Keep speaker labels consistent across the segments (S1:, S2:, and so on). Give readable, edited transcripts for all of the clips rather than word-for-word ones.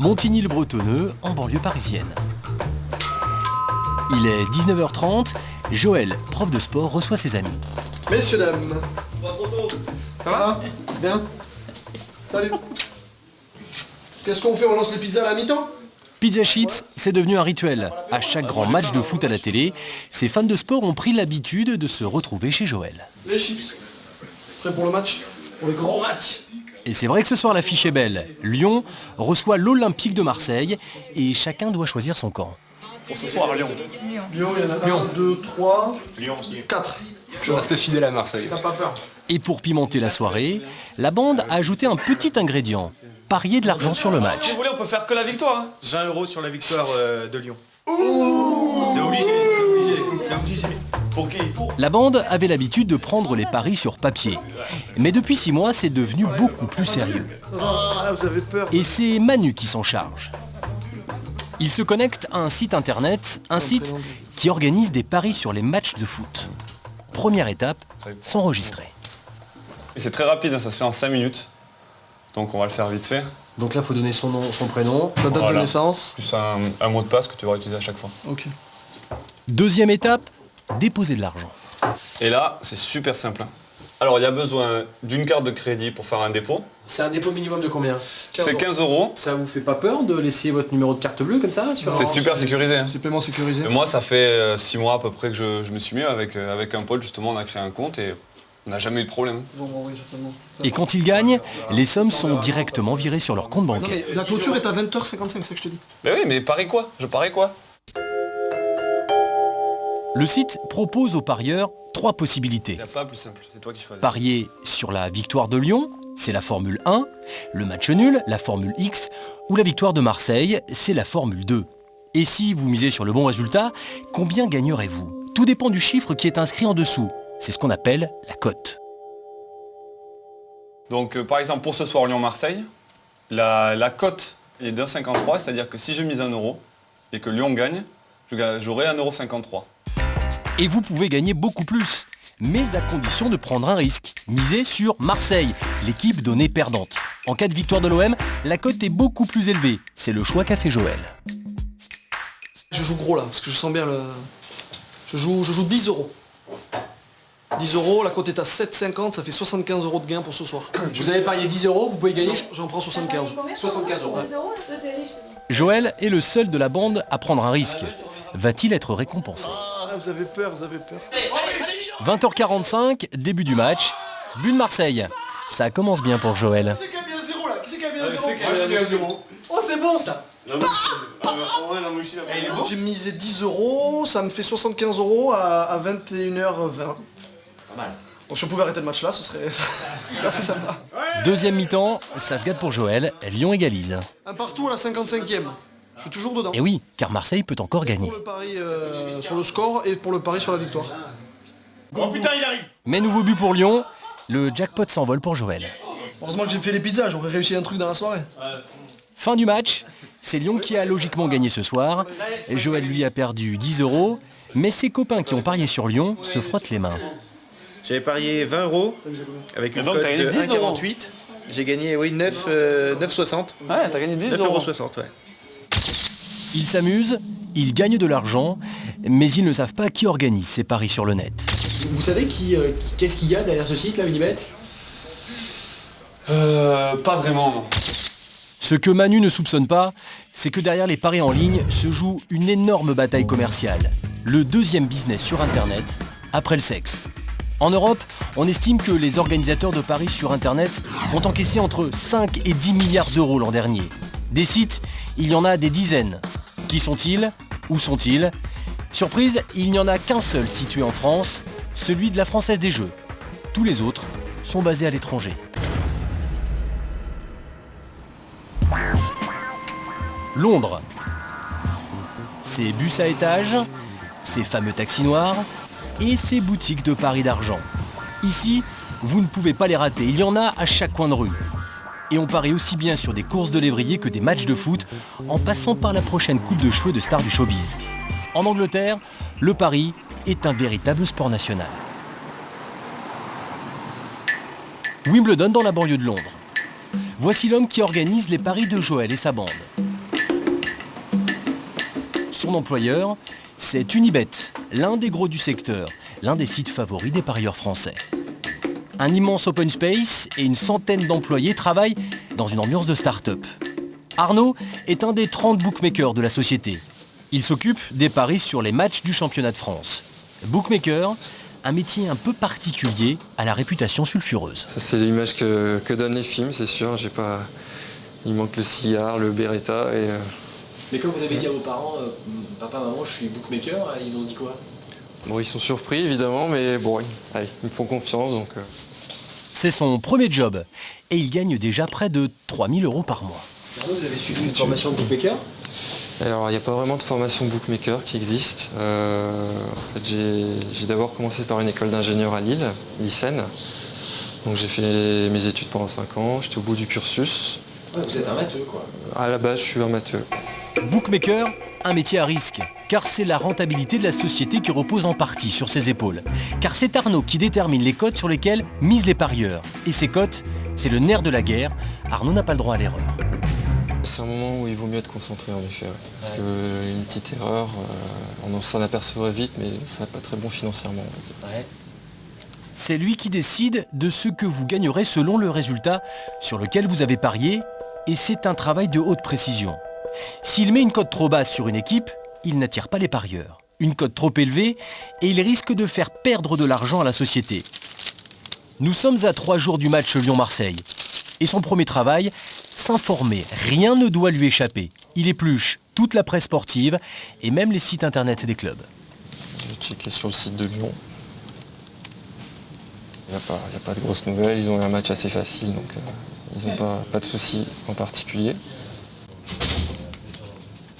S1: Montigny-le-Bretonneux, en banlieue parisienne. Il est 19h30, Joël, prof de sport, reçoit ses amis.
S2: Messieurs, dames. Ça va? Bien. Salut. Qu'est-ce qu'on fait? On lance les pizzas à la mi-temps?
S1: Pizza Chips, c'est devenu un rituel. À chaque grand match de foot à la télé, ces fans de sport ont pris l'habitude de se retrouver chez Joël.
S2: Les chips. Prêt pour le match? Pour le grand match?
S1: Et c'est vrai que ce soir l'affiche est belle. Lyon reçoit l'Olympique de Marseille et chacun doit choisir son camp.
S3: Pour ce soir, Lyon.
S2: Lyon, il y en a 1, 2, 3,
S3: Lyon aussi.
S2: 4.
S4: Je reste fidèle à Marseille.
S2: T'as pas peur?
S1: Et pour pimenter la soirée, la bande a ajouté un petit ingrédient. Parier de l'argent sur le match.
S3: Si vous voulez, on peut faire que la victoire. Hein. 20 € sur la victoire de Lyon. C'est obligé, c'est obligé. Pour qui?
S1: La bande avait l'habitude de prendre les paris sur papier. Mais depuis 6 mois, c'est devenu beaucoup plus sérieux.
S2: Ah, vous avez peur?
S1: Et c'est Manu qui s'en charge. Il se connecte à un site internet, un site qui organise des paris sur les matchs de foot. Première étape, s'enregistrer.
S4: Et c'est très rapide, hein, ça se fait en 5 minutes. Donc on va le faire vite fait.
S1: Donc là, il faut donner son nom, son prénom.
S2: Sa date de
S4: Voilà.
S2: naissance.
S4: Plus un mot de passe que tu vas utiliser à chaque fois.
S2: Ok.
S1: Deuxième étape, déposer de l'argent.
S4: Et là, c'est super simple. Alors il y a besoin d'une carte de crédit pour faire un dépôt.
S1: C'est un dépôt minimum de combien?
S4: C'est 15 €.
S1: Ça vous fait pas peur de laisser votre numéro de carte bleue comme ça
S4: C'est super sécurisé. Hein.
S2: C'est paiement sécurisé.
S4: Et moi, ça fait 6 mois à peu près que je me suis mis avec un pote, justement, on a créé un compte et on n'a jamais eu de problème.
S2: Bon, oui, certainement.
S1: Et quand ils gagnent, les sommes sont directement virées sur leur compte
S2: Non
S1: bancaire.
S2: mais la clôture est à 20h55, c'est ce que je te dis.
S4: Mais oui, mais parie quoi? Je parie quoi?
S1: Le site propose aux parieurs 3 possibilités.
S4: Il n'y a pas plus simple, c'est toi qui choisis.
S1: Parier sur la victoire de Lyon, c'est la Formule 1, le match nul, la Formule X, ou la victoire de Marseille, c'est la Formule 2. Et si vous misez sur le bon résultat, combien gagnerez-vous? Tout dépend du chiffre qui est inscrit en dessous. C'est ce qu'on appelle la cote.
S4: Donc par exemple pour ce soir Lyon-Marseille, la cote est d'1,53, c'est-à-dire que si je mise 1 € et que Lyon gagne, j'aurai 1,53 €.
S1: Et vous pouvez gagner beaucoup plus, mais à condition de prendre un risque. Misez sur Marseille, l'équipe donnée perdante. En cas de victoire de l'OM, la cote est beaucoup plus élevée. C'est le choix qu'a fait Joël.
S2: Je joue gros là, parce que je sens bien le... Je joue 10 €. 10 €, la cote est à 7,50, ça fait 75 € de gain pour ce soir.
S1: Vous avez parié 10 €, vous pouvez gagner
S2: J'en prends 75.
S1: 75 €.
S5: 10 €, toi t'es riche.
S1: Joël est le seul de la bande à prendre un risque. Va-t-il être récompensé?
S2: Ah, vous avez peur, vous avez peur.
S1: 20h45, début du match. But de Marseille. Ça commence bien pour Joël.
S2: Qui c'est qui a bien 0 là? Qui c'est qui a bien 0?
S1: Oh, c'est bon ça.
S2: J'ai misé 10 €, ça me fait 75 € à 21h20. Donc si on pouvait arrêter le match là, ce serait assez sympa.
S1: Deuxième mi-temps, ça se gâte pour Joël. Lyon égalise.
S2: Un partout à la 55e. Je suis toujours dedans.
S1: Et oui, car Marseille peut encore gagner.
S2: Pour le pari sur le score et pour le pari sur la victoire.
S3: Oh putain, il arrive.
S1: Mais nouveau but pour Lyon. Le jackpot s'envole pour Joël.
S2: Heureusement que j'ai fait les pizzas, j'aurais réussi un truc dans la soirée.
S1: Fin du match. C'est Lyon qui a logiquement gagné ce soir. Joël lui a perdu 10 €. Mais ses copains qui ont parié sur Lyon se frottent les mains.
S6: J'avais parié 20 € avec une
S4: donc,
S6: cote
S4: t'as gagné
S6: de
S4: 10 €.
S6: 1,48. J'ai gagné 9,60.
S4: Ouais, t'as gagné 10 €.
S6: 9,60 €, ouais.
S1: Ils s'amusent, ils gagnent de l'argent, mais ils ne savent pas qui organise ces paris sur le net.
S7: Vous savez qu'est-ce qu'il y a derrière ce site là, Unibet?
S4: Pas vraiment, non.
S1: Ce que Manu ne soupçonne pas, c'est que derrière les paris en ligne se joue une énorme bataille commerciale. Le deuxième business sur Internet, après le sexe. En Europe, on estime que les organisateurs de paris sur Internet ont encaissé entre 5 et 10 milliards d'euros l'an dernier. Des sites, il y en a des dizaines. Qui sont-ils? Où sont-ils? Surprise, il n'y en a qu'un seul situé en France, celui de la Française des Jeux. Tous les autres sont basés à l'étranger. Londres. Ces bus à étages, ces fameux taxis noirs et ces boutiques de paris d'argent. Ici, vous ne pouvez pas les rater, il y en a à chaque coin de rue. Et on parie aussi bien sur des courses de lévrier que des matchs de foot, en passant par la prochaine coupe de cheveux de stars du showbiz. En Angleterre, le pari est un véritable sport national. Wimbledon dans la banlieue de Londres. Voici l'homme qui organise les paris de Joël et sa bande. Son employeur, c'est Unibet, l'un des gros du secteur, l'un des sites favoris des parieurs français. Un immense open space et une centaine d'employés travaillent dans une ambiance de start-up. Arnaud est un des 30 bookmakers de la société. Il s'occupe des paris sur les matchs du championnat de France. Bookmaker, un métier un peu particulier à la réputation sulfureuse.
S5: Ça, c'est l'image que donnent les films, c'est sûr. Il manque le cigare, le Beretta et...
S7: Mais quand vous avez dit à vos parents, papa, maman, je suis bookmaker, ils vous ont dit quoi?
S5: Bon, ils sont surpris évidemment, mais bon, allez, ils me font confiance donc...
S1: C'est son premier job et il gagne déjà près de 3 000 € par mois.
S7: Arnaud, vous avez suivi une formation de bookmaker?
S5: Alors, il n'y a pas vraiment de formation bookmaker qui existe. En fait, j'ai d'abord commencé par une école d'ingénieur à Lille, lycéenne. Donc j'ai fait mes études pendant 5 ans, j'étais au bout du cursus.
S7: Ouais, vous êtes un matheux, quoi.
S5: À la base, je suis un matheux.
S1: Bookmaker, un métier à risque, car c'est la rentabilité de la société qui repose en partie sur ses épaules. Car c'est Arnaud qui détermine les cotes sur lesquelles misent les parieurs. Et ces cotes, c'est le nerf de la guerre. Arnaud n'a pas le droit à l'erreur.
S5: C'est un moment où il vaut mieux être concentré en effet. Ouais. Parce qu'une petite erreur, on s'en apercevrait vite, mais ça n'est pas très bon financièrement. On va dire.
S1: Ouais. C'est lui qui décide de ce que vous gagnerez selon le résultat sur lequel vous avez parié, et c'est un travail de haute précision. S'il met une cote trop basse sur une équipe, il n'attire pas les parieurs. Une cote trop élevée, et il risque de faire perdre de l'argent à la société. Nous sommes à 3 jours du match Lyon-Marseille. Et son premier travail, s'informer. Rien ne doit lui échapper. Il épluche toute la presse sportive et même les sites internet des clubs.
S5: J'ai checké sur le site de Lyon. Il n'y a pas de grosses nouvelles, ils ont eu un match assez facile, donc ils n'ont pas de soucis en particulier.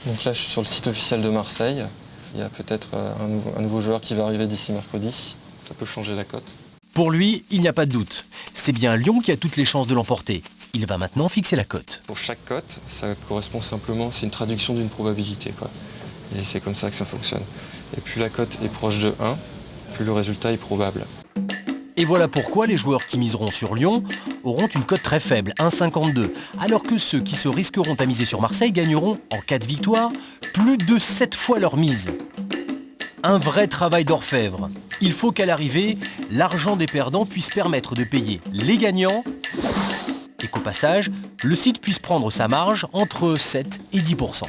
S5: Donc là, je suis sur le site officiel de Marseille. Il y a peut-être un nouveau joueur qui va arriver d'ici mercredi. Ça peut changer la cote.
S1: Pour lui, il n'y a pas de doute. C'est bien Lyon qui a toutes les chances de l'emporter. Il va maintenant fixer la cote.
S5: Pour chaque cote, ça correspond simplement, c'est une traduction d'une probabilité, quoi. Et c'est comme ça que ça fonctionne. Et plus la cote est proche de 1, plus le résultat est probable.
S1: Et voilà pourquoi les joueurs qui miseront sur Lyon auront une cote très faible, 1,52, alors que ceux qui se risqueront à miser sur Marseille gagneront, en cas de victoire, plus de 7 fois leur mise. Un vrai travail d'orfèvre. Il faut qu'à l'arrivée, l'argent des perdants puisse permettre de payer les gagnants et qu'au passage, le site puisse prendre sa marge entre 7 et 10%.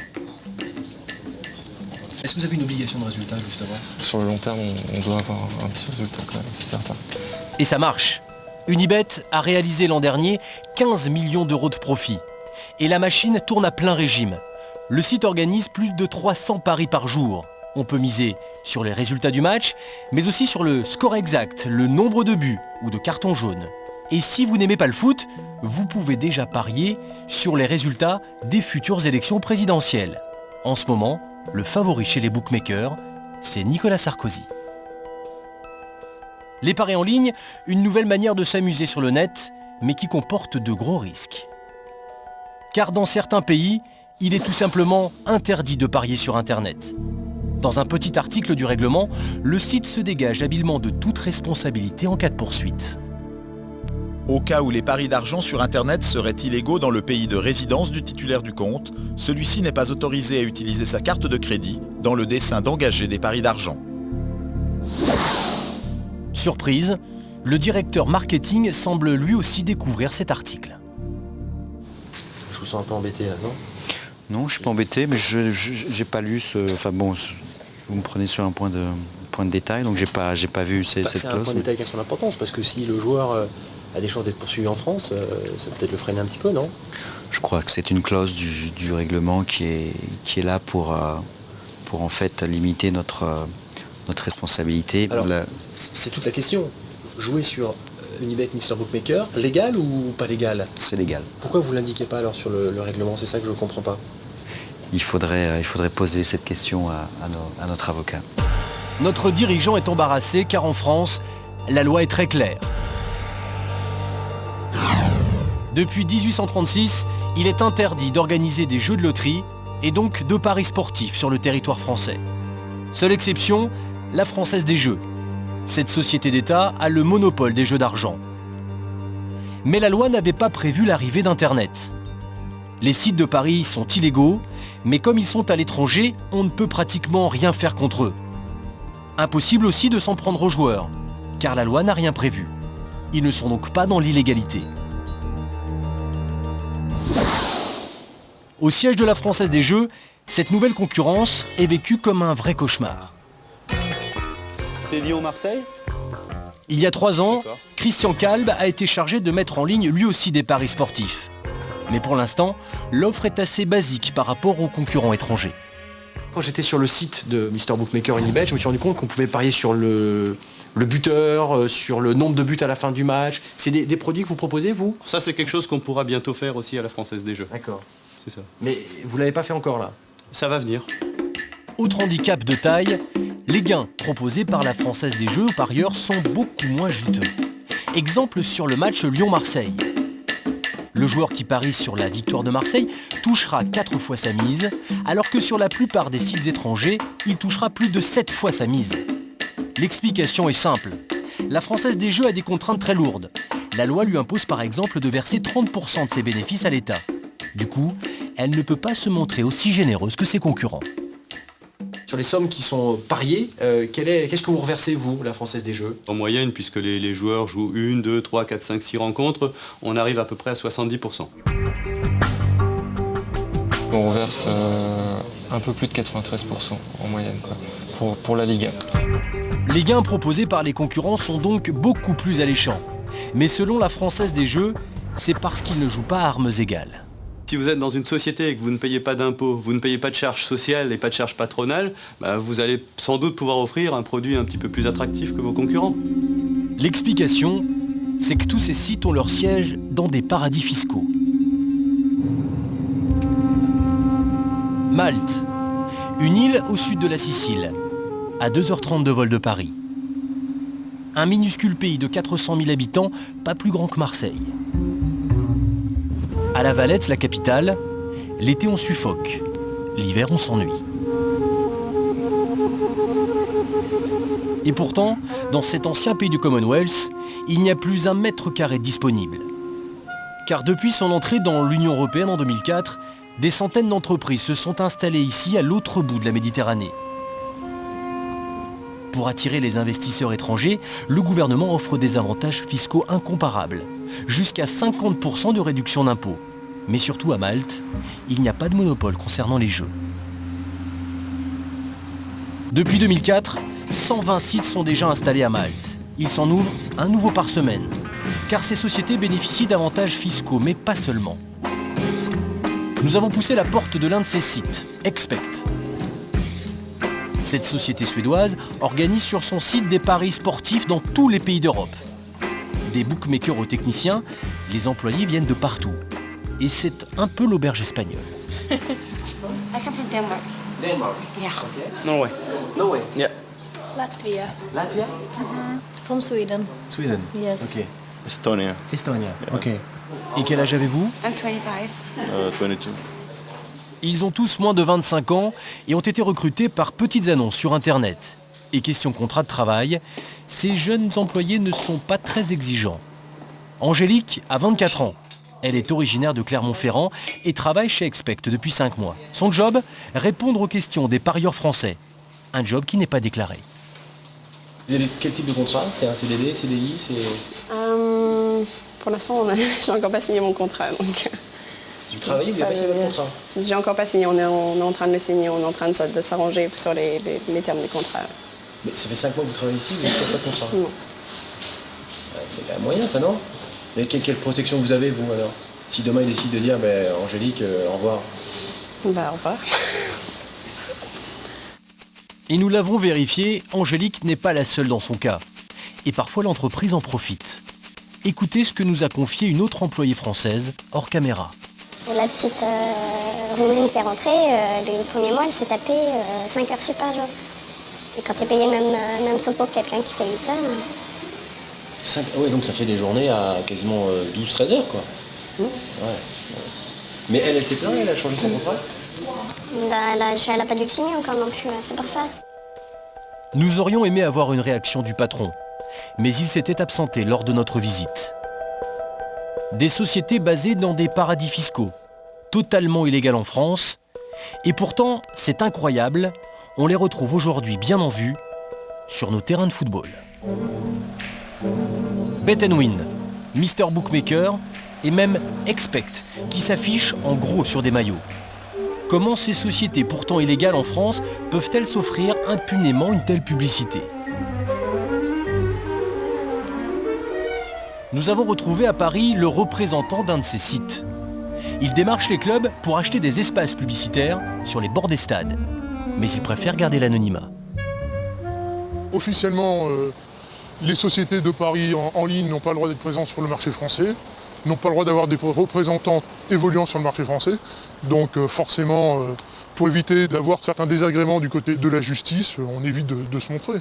S7: Est-ce que vous avez une obligation de résultat, justement?
S5: Sur le long terme, on doit avoir un petit résultat quand même, c'est certain.
S1: Et ça marche. Unibet a réalisé l'an dernier 15 millions d'euros de profit. Et la machine tourne à plein régime. Le site organise plus de 300 paris par jour. On peut miser sur les résultats du match, mais aussi sur le score exact, le nombre de buts ou de cartons jaunes. Et si vous n'aimez pas le foot, vous pouvez déjà parier sur les résultats des futures élections présidentielles. En ce moment, le favori chez les bookmakers, c'est Nicolas Sarkozy. Les paris en ligne, une nouvelle manière de s'amuser sur le net, mais qui comporte de gros risques. Car dans certains pays, il est tout simplement interdit de parier sur Internet. Dans un petit article du règlement, le site se dégage habilement de toute responsabilité en cas de poursuite.
S8: Au cas où les paris d'argent sur Internet seraient illégaux dans le pays de résidence du titulaire du compte, celui-ci n'est pas autorisé à utiliser sa carte de crédit dans le dessein d'engager des paris d'argent.
S1: Surprise, le directeur marketing semble lui aussi découvrir cet article.
S7: Je vous sens un peu embêté là, non?
S9: Non, je suis pas embêté, mais je n'ai pas lu ce... Enfin bon, vous me prenez sur un point de détail, donc j'ai pas vu cette clause.
S7: C'est un point de détail qui a son importance, parce que si le joueur a des chances d'être poursuivi en France, ça peut peut-être le freiner un petit peu, non?
S9: Je crois que c'est une clause du règlement qui est là pour en fait limiter notre responsabilité.
S7: Alors, c'est toute la question. Jouer sur Unibet Mr Bookmaker, légal ou pas légal?
S9: C'est légal.
S7: Pourquoi vous ne l'indiquez pas alors sur le règlement? C'est ça que je ne comprends pas.
S9: Il faudrait poser cette question à notre avocat.
S1: Notre dirigeant est embarrassé car en France, la loi est très claire. Depuis 1836, il est interdit d'organiser des jeux de loterie et donc de paris sportifs sur le territoire français. Seule exception, la Française des Jeux. Cette société d'État a le monopole des jeux d'argent. Mais la loi n'avait pas prévu l'arrivée d'Internet. Les sites de paris sont illégaux, Mais comme ils sont à l'étranger, on ne peut pratiquement rien faire contre eux. Impossible aussi de s'en prendre aux joueurs, car la loi n'a rien prévu. Ils ne sont donc pas dans l'illégalité. Au siège de la Française des Jeux, cette nouvelle concurrence est vécue comme un vrai cauchemar.
S4: C'est Lyon-Marseille?
S1: Il y a 3 ans,
S4: D'accord.
S1: Christian Kalb a été chargé de mettre en ligne lui aussi des paris sportifs. Mais pour l'instant, l'offre est assez basique par rapport aux concurrents étrangers.
S7: Quand j'étais sur le site de Mr Bookmaker Unibet, je me suis rendu compte qu'on pouvait parier sur le buteur, sur le nombre de buts à la fin du match. C'est des produits que vous proposez, vous?
S10: Ça, c'est quelque chose qu'on pourra bientôt faire aussi à la Française des Jeux.
S7: D'accord.
S10: C'est ça.
S7: Mais vous l'avez pas fait encore là?
S10: Ça va venir.
S1: Autre handicap de taille, les gains proposés par la Française des Jeux aux parieurs sont beaucoup moins juteux. Exemple sur le match Lyon-Marseille. Le joueur qui parie sur la victoire de Marseille touchera 4 fois sa mise, alors que sur la plupart des sites étrangers, il touchera plus de 7 fois sa mise. L'explication est simple. La Française des Jeux a des contraintes très lourdes. La loi lui impose par exemple de verser 30% de ses bénéfices à l'État. Du coup, elle ne peut pas se montrer aussi généreuse que ses concurrents.
S7: Sur les sommes qui sont pariées, qu'est-ce que vous reversez, vous, la Française des Jeux?
S10: En moyenne, puisque les joueurs jouent 1, 2, 3, 4, 5, 6 rencontres, on arrive à peu près à 70%.
S5: On reverse un peu plus de 93% en moyenne, quoi, pour la Ligue 1.
S1: Les gains proposés par les concurrents sont donc beaucoup plus alléchants. Mais selon la Française des Jeux, c'est parce qu'ils ne jouent pas à armes égales.
S10: Si vous êtes dans une société et que vous ne payez pas d'impôts, vous ne payez pas de charges sociales et pas de charges patronales, vous allez sans doute pouvoir offrir un produit un petit peu plus attractif que vos concurrents.
S1: L'explication, c'est que tous ces sites ont leur siège dans des paradis fiscaux. Malte, une île au sud de la Sicile, à 2h30 de vol de Paris. Un minuscule pays de 400 000 habitants, pas plus grand que Marseille. À La Valette, la capitale, l'été on suffoque, l'hiver on s'ennuie. Et pourtant, dans cet ancien pays du Commonwealth, il n'y a plus un mètre carré disponible. Car depuis son entrée dans l'Union européenne en 2004, des centaines d'entreprises se sont installées ici à l'autre bout de la Méditerranée. Pour attirer les investisseurs étrangers, le gouvernement offre des avantages fiscaux incomparables, jusqu'à 50% de réduction d'impôts. Mais surtout à Malte, il n'y a pas de monopole concernant les jeux. Depuis 2004, 120 sites sont déjà installés à Malte. Il s'en ouvre un nouveau par semaine, car ces sociétés bénéficient d'avantages fiscaux, mais pas seulement. Nous avons poussé la porte de l'un de ces sites, Expect. Cette société suédoise organise sur son site des paris sportifs dans tous les pays d'Europe. Des bookmakers aux techniciens, les employés viennent de partout. Et c'est un peu l'auberge espagnole.
S11: I come from Denmark.
S7: Denmark.
S11: Yeah.
S6: Norway.
S7: Norway.
S6: Yeah.
S11: Latvia.
S7: Latvia?
S11: From Sweden.
S7: Sweden.
S11: Yes.
S7: Ok.
S8: Estonia,
S7: Estonia. Ok. Et quel âge avez-vous?
S11: I'm 25.
S8: 22.
S1: Ils ont tous moins de 25 ans et ont été recrutés par petites annonces sur Internet. Et question contrat de travail, ces jeunes employés ne sont pas très exigeants. Angélique a 24 ans. Elle est originaire de Clermont-Ferrand et travaille chez Expect depuis 5 mois. Son job, répondre aux questions des parieurs français. Un job qui n'est pas déclaré.
S7: Vous avez quel type de contrat? C'est un CDD, CDI,
S12: Pour l'instant, j'ai encore pas signé mon contrat. Donc...
S7: Vous travaillez, vous n'avez pas signé votre contrat?
S12: J'ai encore pas signé, on est en train de le signer, on est en train de s'arranger sur les termes du contrat.
S7: Mais ça fait 5 mois que vous travaillez ici, vous n'avez pas de contrat?
S12: Non.
S7: Ouais, c'est un moyen ça, non? Mais quelle protection vous avez, vous, alors? Si demain il décide de dire, Angélique, au revoir.
S12: Au revoir.
S1: Et nous l'avons vérifié, Angélique n'est pas la seule dans son cas. Et parfois l'entreprise en profite. Écoutez ce que nous a confié une autre employée française, hors caméra.
S13: La petite Roumaine qui est rentrée, les premiers mois, elle s'est tapée 5 heures sup par jour. Et quand t'es payé le même salaire que quelqu'un qui fait 8 heures...
S7: Oui, donc ça fait des journées à quasiment 12-13 heures, quoi. Ouais. Mais elle s'est plainte, elle a changé son contrat?
S13: Elle n'a pas dû le signer encore non plus, c'est pour ça.
S1: Nous aurions aimé avoir une réaction du patron, mais il s'était absenté lors de notre visite. Des sociétés basées dans des paradis fiscaux, totalement illégales en France, Et pourtant, c'est incroyable, on les retrouve aujourd'hui bien en vue sur nos terrains de football. Bet & Win, Mr Bookmaker et même Expect qui s'affichent en gros sur des maillots. Comment ces sociétés pourtant illégales en France peuvent-elles s'offrir impunément une telle publicité ? Nous avons retrouvé à Paris le représentant d'un de ces sites. Il démarche les clubs pour acheter des espaces publicitaires sur les bords des stades. Mais il préfère garder l'anonymat.
S14: Officiellement, les sociétés de paris en ligne n'ont pas le droit d'être présentes sur le marché français, n'ont pas le droit d'avoir des représentants évoluant sur le marché français. Donc forcément, pour éviter d'avoir certains désagréments du côté de la justice, on évite de se montrer.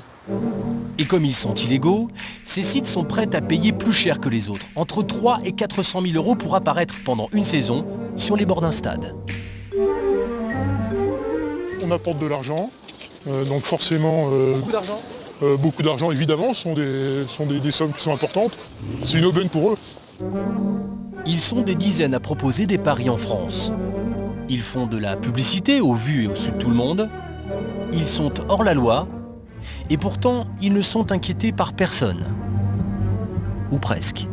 S1: Et comme ils sont illégaux, ces sites sont prêts à payer plus cher que les autres, entre 3 et 400 000 euros pour apparaître pendant une saison sur les bords d'un stade.
S14: On apporte de l'argent, donc forcément...
S2: Beaucoup d'argent ?
S14: Beaucoup d'argent, évidemment, sont des sommes qui sont importantes. C'est une aubaine pour eux.
S1: Ils sont des dizaines à proposer des paris en France. Ils font de la publicité au vu et au su de tout le monde. Ils sont hors la loi. Et pourtant, ils ne sont inquiétés par personne. Ou presque.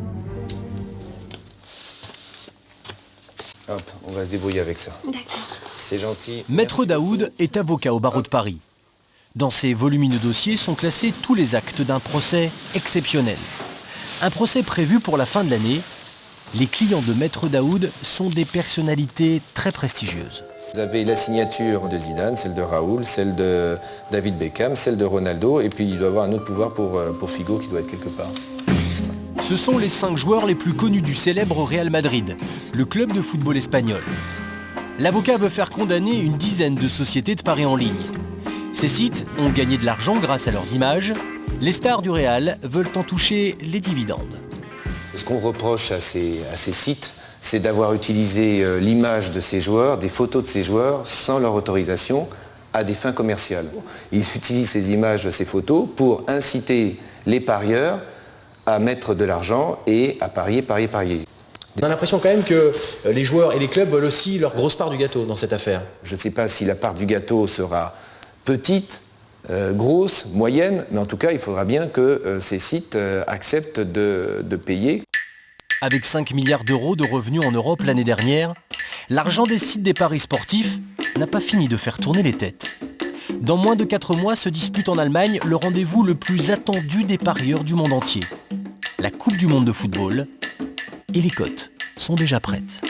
S15: Hop, on va se débrouiller avec ça.
S11: D'accord.
S15: C'est gentil.
S1: Maître Daoud est avocat au barreau de Paris. Dans ses volumineux dossiers sont classés tous les actes d'un procès exceptionnel. Un procès prévu pour la fin de l'année. Les clients de Maître Daoud sont des personnalités très prestigieuses.
S15: Vous avez la signature de Zidane, celle de Raoul, celle de David Beckham, celle de Ronaldo, et puis il doit y avoir un autre pouvoir pour Figo qui doit être quelque part.
S1: Ce sont les 5 joueurs les plus connus du célèbre Real Madrid, le club de football espagnol. L'avocat veut faire condamner une dizaine de sociétés de paris en ligne. Ces sites ont gagné de l'argent grâce à leurs images. Les stars du Real veulent en toucher les dividendes.
S15: Ce qu'on reproche à ces sites, c'est d'avoir utilisé l'image de ces joueurs, des photos de ces joueurs, sans leur autorisation, à des fins commerciales. Ils utilisent ces images, ces photos, pour inciter les parieurs à mettre de l'argent et à parier.
S7: On a l'impression quand même que les joueurs et les clubs veulent aussi leur grosse part du gâteau dans cette affaire.
S15: Je ne sais pas si la part du gâteau sera petite, grosse, moyenne, mais en tout cas, il faudra bien que ces sites acceptent de payer.
S1: Avec 5 milliards d'euros de revenus en Europe l'année dernière, l'argent des sites des paris sportifs n'a pas fini de faire tourner les têtes. Dans moins de 4 mois se dispute en Allemagne le rendez-vous le plus attendu des parieurs du monde entier. La Coupe du monde de football. Et les cotes sont déjà prêtes.